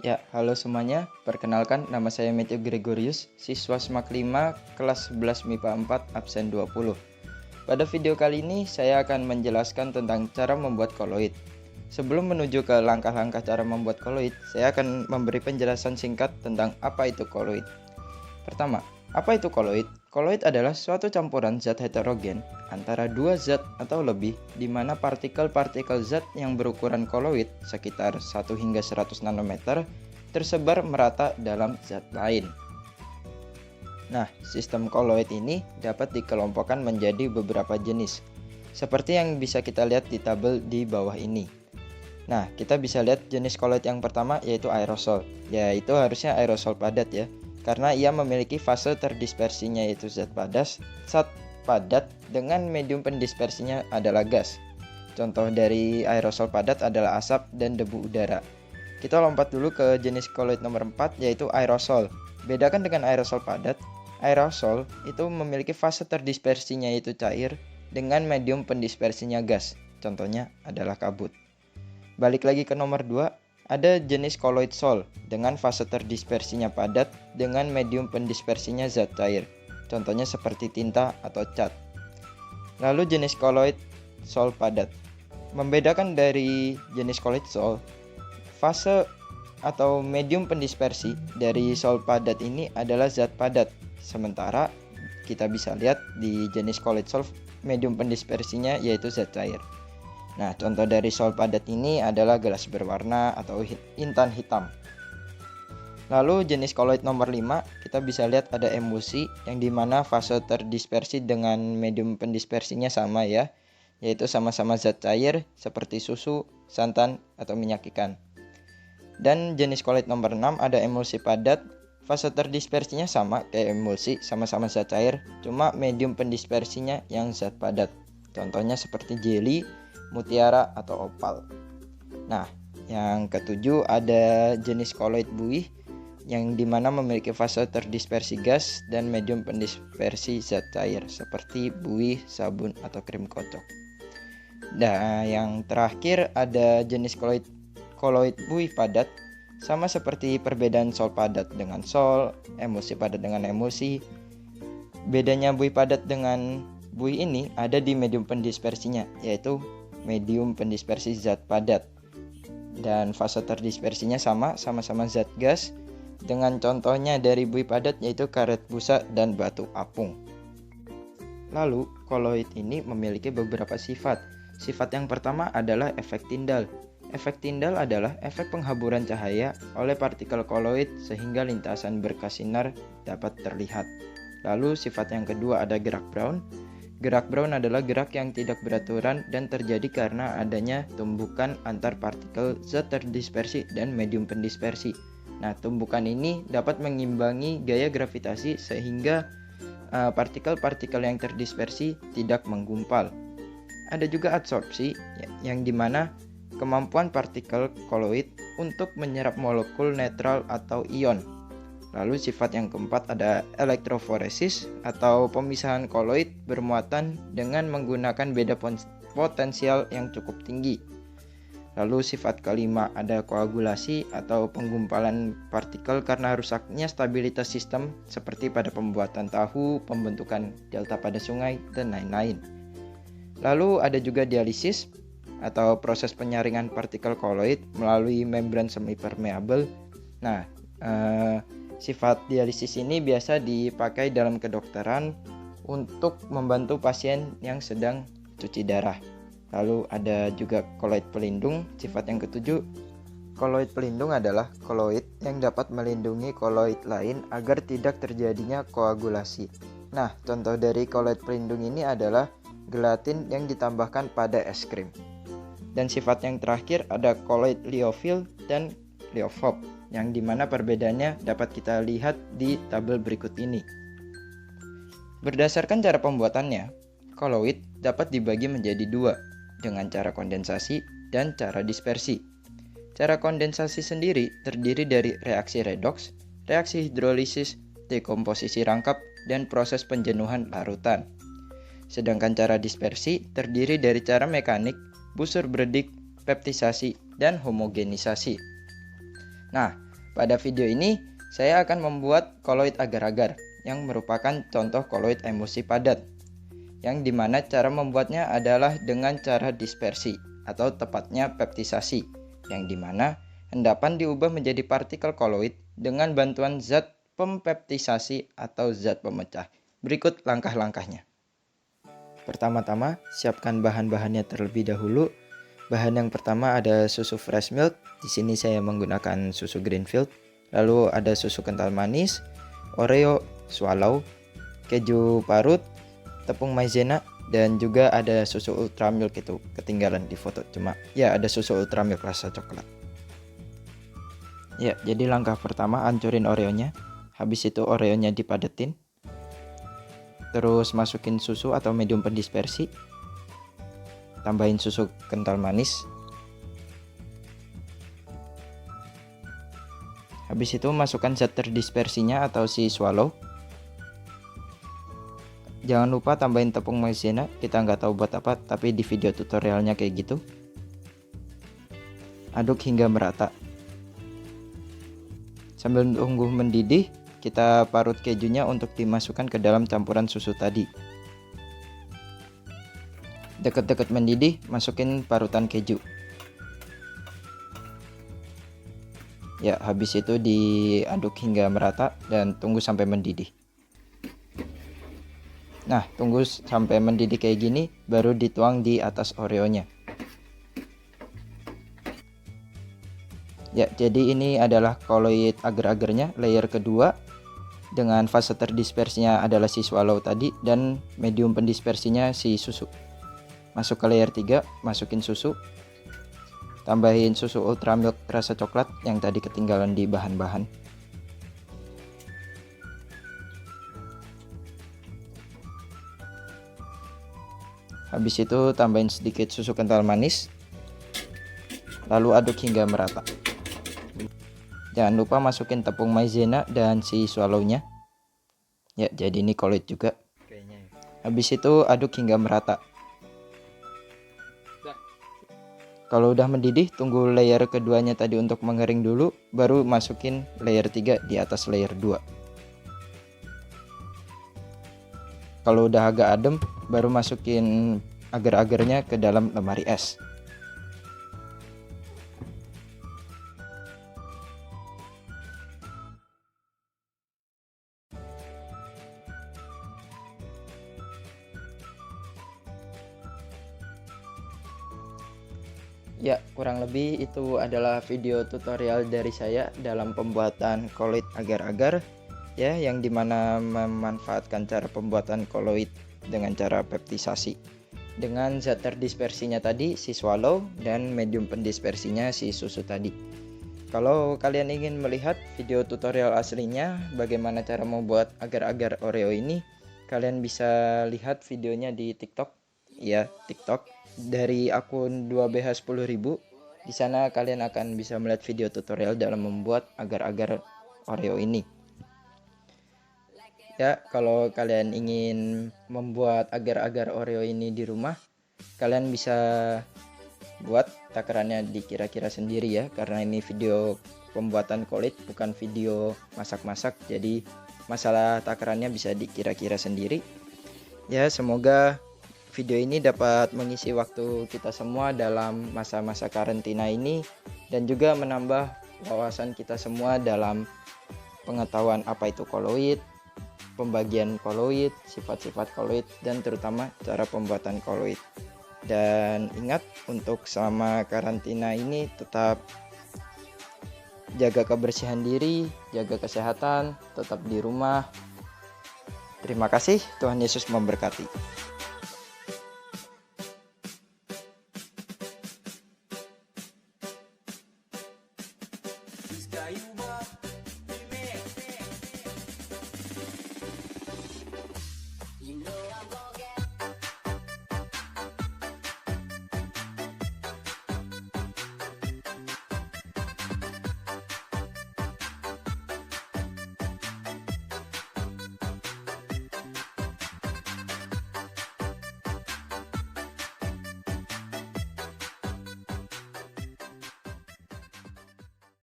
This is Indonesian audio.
Ya, halo semuanya. Perkenalkan, nama saya Matthew Gregorius, siswa SMAK 5 kelas 11 MIPA 4 absen 20. Pada video kali ini, saya akan menjelaskan tentang cara membuat koloid. Sebelum menuju ke langkah-langkah cara membuat koloid, saya akan memberi penjelasan singkat tentang apa itu koloid. Pertama, apa itu koloid? Koloid adalah suatu campuran zat heterogen antara dua zat atau lebih, di mana partikel-partikel zat yang berukuran koloid sekitar 1 hingga 100 nanometer tersebar merata dalam zat lain. Nah, sistem koloid ini dapat dikelompokkan menjadi beberapa jenis, seperti yang bisa kita lihat di tabel di bawah ini. Nah, kita bisa lihat jenis koloid yang pertama yaitu aerosol, yaitu harusnya aerosol padat ya, karena ia memiliki fase terdispersinya yaitu zat padat dengan medium pendispersinya adalah gas. Contoh dari aerosol padat adalah asap dan debu udara. Kita lompat dulu ke jenis koloid nomor 4 yaitu aerosol. Bedakan dengan aerosol padat, aerosol itu memiliki fase terdispersinya yaitu cair dengan medium pendispersinya gas. Contohnya adalah kabut. Balik lagi ke nomor 2, ada jenis koloid sol dengan fase terdispersinya padat dengan medium pendispersinya zat cair. Contohnya seperti tinta atau cat. Lalu jenis koloid sol padat. Membedakan dari jenis koloid sol, fase atau medium pendispersi dari sol padat ini adalah zat padat. Sementara kita bisa lihat di jenis koloid sol medium pendispersinya yaitu zat cair. Nah, contoh dari sol padat ini adalah gelas berwarna atau intan hitam. Lalu jenis koloid nomor 5, kita bisa lihat ada emulsi yang dimana fase terdispersi dengan medium pendispersinya sama ya, yaitu sama-sama zat cair seperti susu, santan, atau minyak ikan. Dan jenis koloid nomor 6 ada emulsi padat, fase terdispersinya sama kayak emulsi, sama-sama zat cair, cuma medium pendispersinya yang zat padat. Contohnya seperti jelly, mutiara, atau opal. Nah, yang ketujuh ada jenis koloid buih yang dimana memiliki fase terdispersi gas dan medium pendispersi zat cair seperti buih, sabun, atau krim kocok. Nah, yang terakhir ada jenis koloid buih padat, sama seperti perbedaan sol padat dengan sol, emulsi padat dengan emulsi. Bedanya buih padat dengan buih ini ada di medium pendispersinya, yaitu medium pendispersi zat padat, dan fase terdispersinya sama-sama zat gas, dengan contohnya dari buih padat yaitu karet busa dan batu apung. Lalu koloid ini memiliki beberapa sifat. Sifat yang pertama adalah efek Tyndall. Efek Tyndall adalah efek penghaburan cahaya oleh partikel koloid sehingga lintasan berkas sinar dapat terlihat. Lalu sifat yang kedua ada gerak Brown. Gerak Brown adalah gerak yang tidak beraturan dan terjadi karena adanya tumbukan antar partikel zat terdispersi dan medium pendispersi. Nah, tumbukan ini dapat mengimbangi gaya gravitasi sehingga partikel-partikel yang terdispersi tidak menggumpal. Ada juga adsorpsi yang dimana kemampuan partikel koloid untuk menyerap molekul netral atau ion. Lalu sifat yang keempat ada elektroforesis atau pemisahan koloid bermuatan dengan menggunakan beda potensial yang cukup tinggi. Lalu sifat kelima ada koagulasi atau penggumpalan partikel karena rusaknya stabilitas sistem seperti pada pembuatan tahu, pembentukan delta pada sungai, dan lain-lain. Lalu ada juga dialisis atau proses penyaringan partikel koloid melalui membran semipermeabel. Nah, sifat dialisis ini biasa dipakai dalam kedokteran untuk membantu pasien yang sedang cuci darah. Lalu ada juga koloid pelindung. Sifat yang ketujuh, koloid pelindung adalah koloid yang dapat melindungi koloid lain agar tidak terjadinya koagulasi. Nah, contoh dari koloid pelindung ini adalah gelatin yang ditambahkan pada es krim. Dan sifat yang terakhir ada koloid liofil dan liofop, yang dimana perbedaannya dapat kita lihat di tabel berikut ini. Berdasarkan cara pembuatannya, koloid dapat dibagi menjadi dua, dengan cara kondensasi dan cara dispersi. Cara kondensasi sendiri terdiri dari reaksi redoks, reaksi hidrolisis, dekomposisi rangkap, dan proses penjenuhan larutan. Sedangkan cara dispersi terdiri dari cara mekanik, busur beredik, peptisasi, dan homogenisasi. Nah, Pada video ini, saya akan membuat koloid agar-agar yang merupakan contoh koloid emulsi padat, yang dimana cara membuatnya adalah dengan cara dispersi atau tepatnya peptisasi, yang dimana endapan diubah menjadi partikel koloid dengan bantuan zat pempeptisasi atau zat pemecah. Berikut langkah-langkahnya. Pertama-tama, siapkan bahan-bahannya terlebih dahulu. Bahan yang pertama ada susu fresh milk. Di sini saya menggunakan susu Greenfield. Lalu ada susu kental manis, Oreo, swallow, keju parut, tepung maizena, dan juga ada susu ultra milk. Itu ketinggalan di foto, cuma ya ada susu ultra milk rasa coklat. Ya, jadi langkah pertama hancurin Oreonya. Habis itu Oreonya dipadetin. Terus masukin susu atau medium pendispersi. Tambahin susu kental manis. Habis itu masukkan zat terdispersinya atau si swallow. Jangan lupa tambahin tepung maizena, kita nggak tahu buat apa, tapi di video tutorialnya kayak gitu. Aduk hingga merata. Sambil tunggu mendidih, kita parut kejunya untuk dimasukkan ke dalam campuran susu tadi. Dekat-dekat mendidih, masukin parutan keju. Ya, habis itu diaduk hingga merata dan tunggu sampai mendidih. Nah, tunggu sampai mendidih kayak gini, baru dituang di atas Oreonya. Ya, jadi ini adalah koloid agar-agarnya, layer kedua. Dengan fase terdispersinya adalah si swallow tadi, dan medium pendispersinya si susu. Masuk ke layer 3, masukin susu. Tambahin susu ultra milk rasa coklat yang tadi ketinggalan di bahan-bahan. Habis itu tambahin sedikit susu kental manis. Lalu aduk hingga merata. Jangan lupa masukin tepung maizena dan si swallownya. Ya, jadi ini koloid juga. Habis itu aduk hingga merata. Kalau udah mendidih, tunggu layer keduanya tadi untuk mengering dulu, baru masukin layer 3 di atas layer 2. Kalau udah agak adem, baru masukin agar-agarnya ke dalam lemari es. Ya, kurang lebih itu adalah video tutorial dari saya dalam pembuatan koloid agar-agar, ya, yang dimana memanfaatkan cara pembuatan koloid dengan cara peptisasi dengan zat terdispersinya tadi si swallow dan medium pendispersinya si susu tadi. Kalau kalian ingin melihat video tutorial aslinya bagaimana cara membuat agar-agar Oreo ini, kalian bisa lihat videonya di TikTok, ya, TikTok dari akun 2BH10.000. Di sana kalian akan bisa melihat video tutorial dalam membuat agar-agar Oreo ini. Ya, kalau kalian ingin membuat agar-agar Oreo ini di rumah, kalian bisa buat takarannya dikira-kira sendiri ya, karena ini video pembuatan koloid bukan video masak-masak, jadi masalah takarannya bisa dikira-kira sendiri. Ya, semoga video ini dapat mengisi waktu kita semua dalam masa-masa karantina ini dan juga menambah wawasan kita semua dalam pengetahuan apa itu koloid, pembagian koloid, sifat-sifat koloid, dan terutama cara pembuatan koloid. Dan ingat, untuk selama karantina ini tetap jaga kebersihan diri, jaga kesehatan, tetap di rumah. Terima kasih, Tuhan Yesus memberkati. Sky